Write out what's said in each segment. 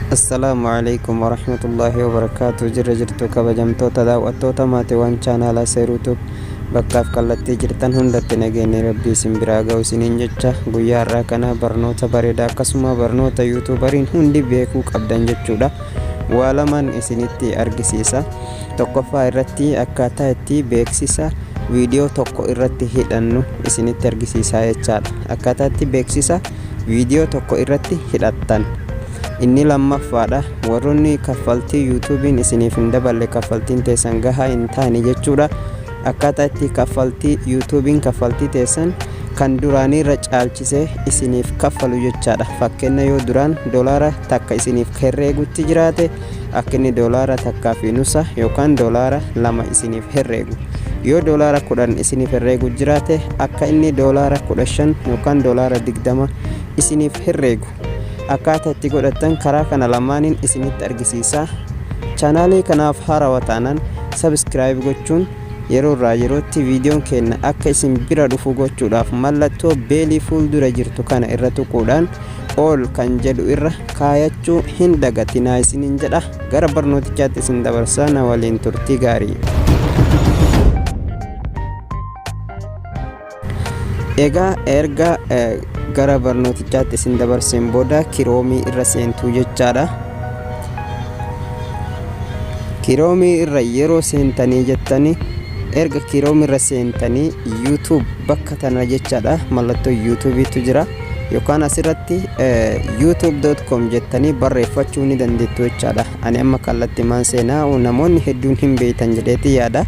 Assalamualaikum warahmatullahi wabarakatuh. Jirra jirtu kabajamtoota daawwattoota maatiiwwan chaanaalaa Seeruutuub bakkaaf kallattii jirtan hundatti nageenya rabbii isin biraa ga'u isiniin jecha guyyaa har'aa kana barnoota bareedaa akkasuma barnoota yuutuubariin hundi beekuu qabdan jechuudha. Waa lamaan isinitti argisiisa. Tokkoffaa irratti akkaataa itti beeksisa viidiyoo tokko irratti hidhannu isinitti argisiisa jechaadha. Akkaataa itti beeksisa viidiyoo tokko irratti hidhattan. Inni lammaffaadha. Warroonni kaffaltii yuutuubiin isiniif hin daballe kaffaltiin teessan gahaa hin taane jechuudha. Akkaataa itti kaffaltii yuutuubiin kaffaltii teessan kan duraanii irra caalchisee isiniif kaffalu jechaadha. Fakkeenya yoo duraan doolaara takka isiniif herreegutti jiraate akka inni doolaara takkaa fi nusa yookaan doolaara 2 isiniif herreegu. Yoo doolaara 10 isiniif herreegu jiraate akka inni doolaara 15 yookaan doolaara 20 isiniif herreegu. Akkaataa itti godhattan karaa kana lamaaniin isinitti argisiisa. Chaanaalii kanaaf haarawaa taanaan subscribe gochuun yeroo irraa yerootti viidiyoon keenya akka isin bira dhufu gochuudhaaf mallattoo beelii fuuldura jirtu kana irra tuquudhaan all kan jedhu irra kaayachuu hin dagatinaa isiniin jedha. Gara barnootichaatti isin dabarsaa na waliin turtii gaarii. Egaa erga gara barnootichaatti isin dabarseen booda kiroomii irra seentuu jechaadha. Kiroomii irra yeroo seentanii jettanii erga kiroomii irra seentanii YouTube bakka tana jechaadha. Mallattoo YouTube'itu jira yookaan asirratti youtube.com jettanii barreeffachuu ni dandeettu jechaadha. Ani amma kallattii maan seenaa namoonni hedduun hin beektan jedheeti yaada.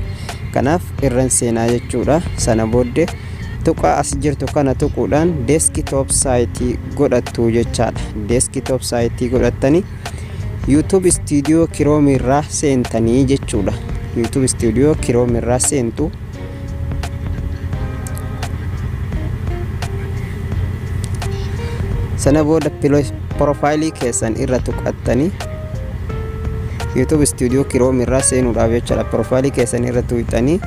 Kanaaf irran seenaa jechuudha. Sana booddee tuqaa as jirtu kana tuquudhaan desktop site godhattu jechaadha. Desktop site godhattanii YouTube Studio Chrome irraa seentanii jechuudha. YouTube Studio Chrome irraa seentu. Sana booda profaayilii keessan irra tuqattanii YouTube Studio Chrome irraa seenuudhaaf jechaadha. Profaayilii keessan irra tuqxanii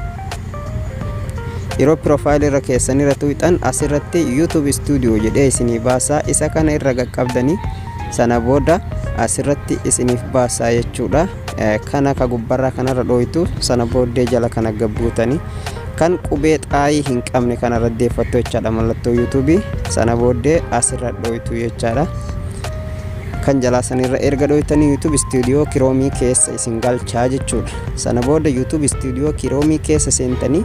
yeroo profaayilii irra keessan irra tuqxan asirratti YouTube Studio jedhee isinii baasaa. Isa kana irra qaqqabdanii sana booda asirratti isiniif baasaa jechuudha. Kana ka gubbarraa kanarra dhooytu sana booddee jala kana gabbuutanii kan qubee xaayii hin qabne kana raddeeffattu jechaadha. Mallattoo YouTube sana booddee asirra dhooytu jechaadha. Kan jalaa sanirra erga dhooytanii YouTube Studio Chrome keessa isin galchaa jechuudha. Sana booda YouTube Studio Chrome keessa seentanii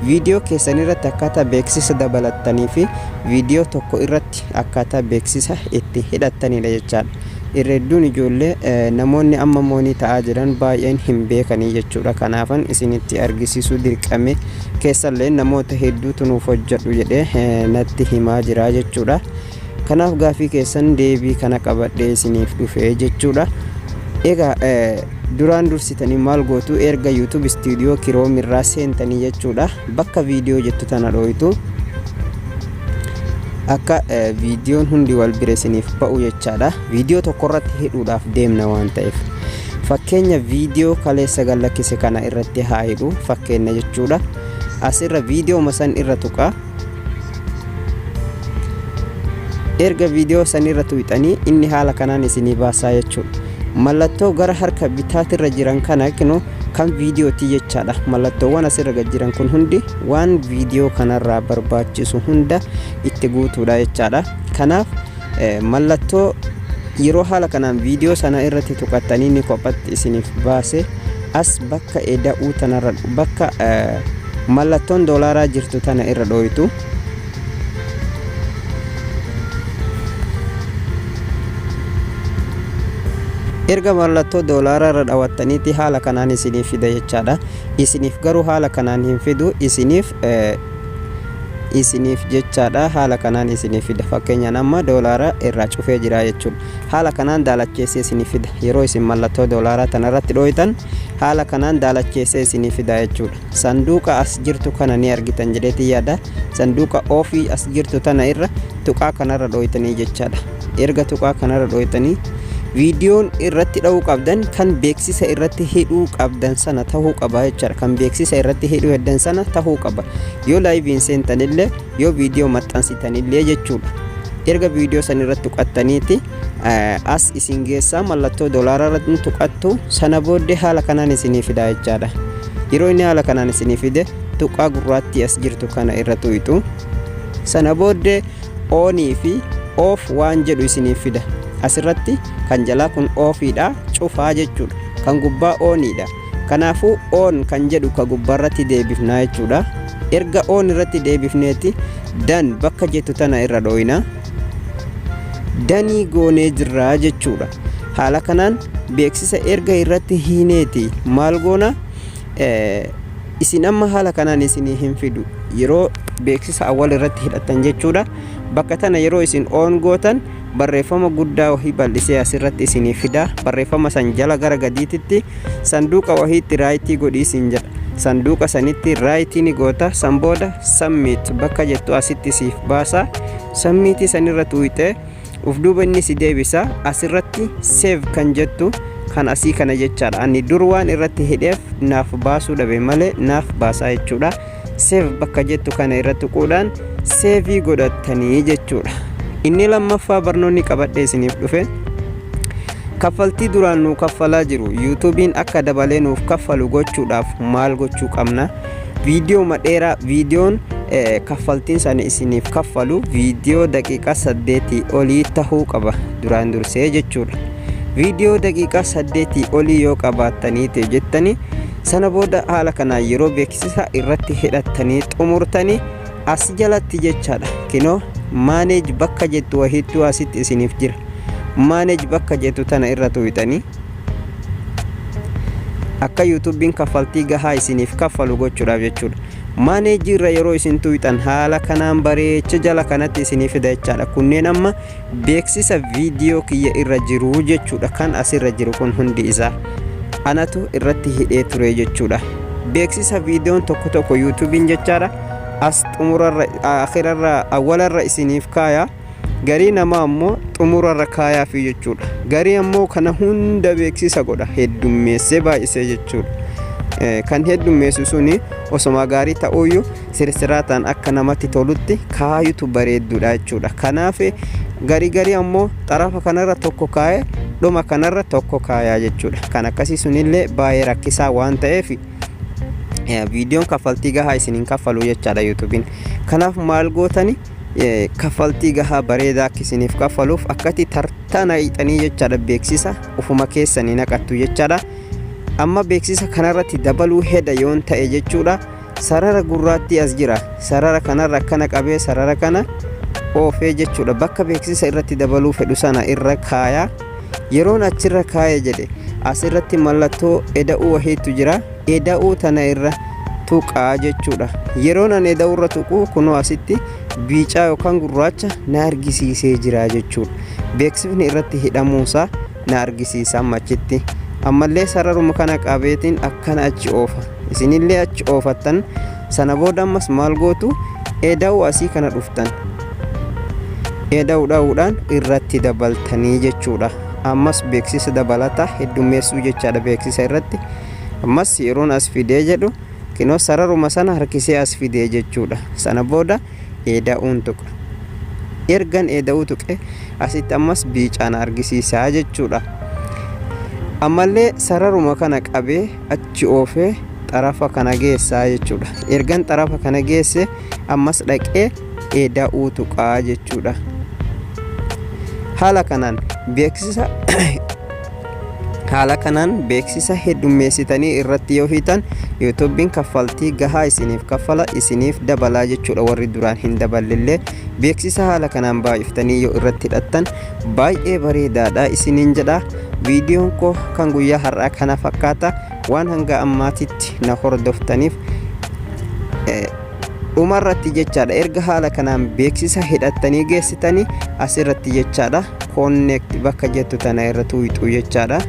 viidiyoo keessan irratti akkaataa beeksisa dabalattanii fi viidiyoo tokko irratti akkaataa beeksisa itti hidhattanidha jechaadha. Irra hedduun ijoollee namoonni amma moonii ta'aa jiran baay'een hin beekanii jechuudha. Kanaafan isinitti argisiisuu dirqame keessallee namoota hedduutu nuuf hojjedhu jedhee natti himaa jira jechuudha. Kanaaf gaafii keessan deebii kana qabadhee isiniif dhufee jechuudha. Egaa duraan dursitanii maal gootu erga YouTube Studio Chrome irraa seentanii jechuudha. Bakka viidiyoo jettu tana dhooytu akka viidiyoon hundi wal bira isiniif ba'u jechaadha. Viidiyoo tokko irratti hidhuudhaaf deemna waan ta'eef fakkeenya viidiyoo kaleessa gallakkise kana irratti haa hidhu fakkeenya jechuudha. Asirra viidiyoo masan irra tuqaa. Erga viidiyoo san irra tuqxanii inni haala kanaan isinii baasaa jechuudha. Mallattoo gara harka bitaatirra jiran kana kinu kan viidiyooti jechaadha. Mallattoowwan asirra gad jiran kun hundi waan viidiyoo kanarraa barbaachisu hunda itti guutuudha jechaadha. Kanaaf mallattoo yeroo haala kanaan viidiyoo sana irratti tuqattanii ni kophatti isiniif baase as bakka eda'uu tanarra bakka mallattoon doolaaraa jirtu tana irra dhooytu. Erga mallattoo doolaaraa irra dhawattaniiti haala kanaan isiniif fida jechaadha. Isiniif garuu haala kanaan hin fidu isiniif jechaadha. Haala kanaan isiniif fida. Fakkeenyaan amma doolaara irraa cufee jira jechuudha. Haala kanaan daalacheessee isiniif fida. Yeroo isin mallattoo doolaaraa tanarratti dhooytan haala kanaan daalacheessee isiniif fida jechuudha. Sanduuqa as jirtu kana ni argitan jedheeti yaada. Sanduuqa ofii as jirtu tana irra tuqaa kanarra dhooytanii jechaadha. Erga tuqaa kanarra dhooytanii viidiyoon irratti dha'uu qabdan kan beeksisa irratti hidhuu qabdan sana tahuu qaba jechuudha. Kan beeksisa irratti hidhuu heddan sana tahuu qaba. Yoo laayiviin seentanillee yoo viidiyoo maxxansitanillee jechuudha. erga viidiyoo san irratti tuqattaniiti as isin geessaa mallattoo doolaara irratti tuqattu sana booddee haala kanaan isinii fida jechaadha. Yeroo inni haala kanaan isinii fide tuqaa gurraattii as jirtu kana irra tuqxu sana booddee onii fi off waan jedhu isinii fida. Asirratti kan jalaa kun offiidha cufaa jechuudha, kan gubbaa oniidha. Kanaafuu on kan jedhu ka gubbaarratti deebifnaa jechuudha. Erga on irratti deebifneeti dan bakka jettu tana irra dhooyna. Danii goonee jirraa jechuudha. Haala kanaan beeksisa erga irratti hiineeti maal goona isin amma haala kanaan isinii hin fidu yeroo beeksisa awwal irratti hidhatan jechuudha. Bakka tana yeroo isin on gootan barreeffama guddaa wahii bal'isee asirratti isinii fida. Barreeffama san jala gara gadiititti sanduuqa wahiitti raayitii godhii isin jedha. Sanduuqa sanitti raayitii ni goota. San booda submit bakka jettu asitti siif baasa. Submit sanirra tuqxee uf duuba inni si deebisa. Asirratti save kan jettu kan asii kana jechaadha. Ani dur waan irratti hidheef naaf baasuu dhabe malee naaf baasaa jechuudha. Save bakka jettu kana irratti tuquudhaan save godhattanii jechuudha. Inni lammaffaa barnoonni qabadhee isiniif dhufe kaffaltii duraan nu kaffalaa jiru YouTubein akka dabalee nuuf kaffalu gochuudhaaf maal gochuu qabna? Viidiyoo madheeraa viidiyoon kaffaltiin sana isiniif kaffalu viidiyoo daqiiqaa 8 olii tahuu qaba duraan dursee jechuudha. Viidiyoo daqiiqaa 8 olii yoo qabaattanii jettanii sana booda haala kanaan yeroo beeksisa irratti hidhattanii xumurtanii as jalatti jechaadha. Kinoo manage bakka jettu wahiitu asitti isiniif jira. Manage bakka jettu tana irra tuqxanii akka YouTubein kaffaltii gahaa isiniif kaffalu gochuudhaaf jechuudha. Manage irra yeroo isin tuqxan haala kanaan bareecha jala kanatti isiniif fida jechaadha. Kunneen amma beeksisa viidiyoo kiyya irra jiru jechuudha. Kan asirra jiru kun hundi isaa anatu irratti hidhee ture jechuudha. Beeksisa viidiyoon tokko tokko YouTubein jechaadha as xumurarra akhirarra awwalarra isiniif kaaya. Garii nama ammoo xumurarra kaayaa fi jechuudha. Garii ammoo kana hunda beeksisa godha heddummeessee baay'isee jechuudha. Kan heddummeessu suni osoma gaarii ta'uyyuu sirsiraataan akka namatti tolutti kaayutu bareedduudha jechuudha. Kanaaf garii ammoo xarafa kanarra tokko kaayee dhuma kanarra tokko kaayaa jechuudha. Kan akkasii sunillee baay'ee rakkisaa waan ta'eef viidiyoon kaffaltii gahaa isiniin kaffalu jechaadha YouTubein. Kanaaf maal gootani kaffaltii gahaa bareedaa akka isiniif kaffaluuf akkati tartaana hidhanii jechaadha beeksisa ufuma keessanii naqattu jechaadha. Amma beeksisa kanarratti dabaluu heda yoon ta'e jechuudha. Sarara gurraattii as jira. Sarara kanarra akkana qabee sarara kana oofee jechuudha. Bakka beeksisa irratti dabaluu fedhu sana irra kaayaa. Yeroon achirra kaayee jedhe asirratti mallattoo eda'uu wahiitu jira. Eda'uu tana irra tuqaa jechuudha. Yeroon an eda'uu irra tuqu kunoo asitti biicaa yookaan gurraacha na argisiisee jira jechuudha. Beeksifni irratti hidhamuusaa na argisiisa machitti. Ammallee sararuma kana qabeetiin akkana achi oofa. Isinillee achi oofattan sana booda ammas maal gootu eda'uu asii kana dhuftan. Eda'uudhaan irratti dabaltanii jechuudha. Ammas beeksisa dabalata heddummeessuu jechaadha beeksisa irratti. Ammas yeroon as fidee jedhu kinoo sararuma sana harkisee as fidee jechuudha. Sana booda eda'uun tuqa. Ergan eda'uu tuqe asitti ammas biicaan argisiisaa jechuudha. Ammallee sararuma kana qabee achi oofee xarafa kana geessaa jechuudha. Ergan xarafa kana geesse ammas dhaqee eda'uu tuqaa jechuudha. Haala kanaan beeksisa heddummeessitanii irratti yoo hiitan YouTubein kaffaltii gahaa isiniif kaffala isiniif dabalaa jechuudha. Warri duraan hin daballillee beeksisa haala kanaan baay'iftanii yoo irratti hidhattan baay'ee bareedaadha isiniin jedha. Viidiyoon koo kan guyyaa har'aa kana fakkaata. Waan hanga ammaatitti na hordoftaniif dhumarratti jechaadha. Erga haala kanaan beeksisa hidhattanii geessitanii asirratti jechaadha connect bakka jettu tana irra tuqxu jechaadha.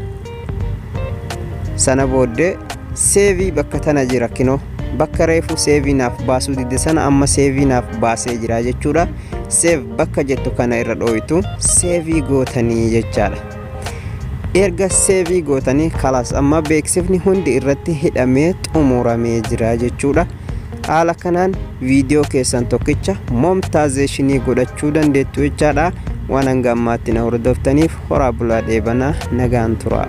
Sana booddee save bakka tana jira kinoo bakka reefu save naaf baasuu didde sana amma save naaf baasee jira jechuudha. Save bakka jettu kana irra dhooytu save gootanii jechaadha. Erga save gootanii kalaas amma beeksifni hundi irratti hidhamee xumuramee jira jechuudha. haala kanaan viidiyoo keessan tokkicha monetization godhachuu dandeettu jechaadha. waan hanga ammaatti na hordoftaniif horaa bulaa dheebanaa nagaan tura.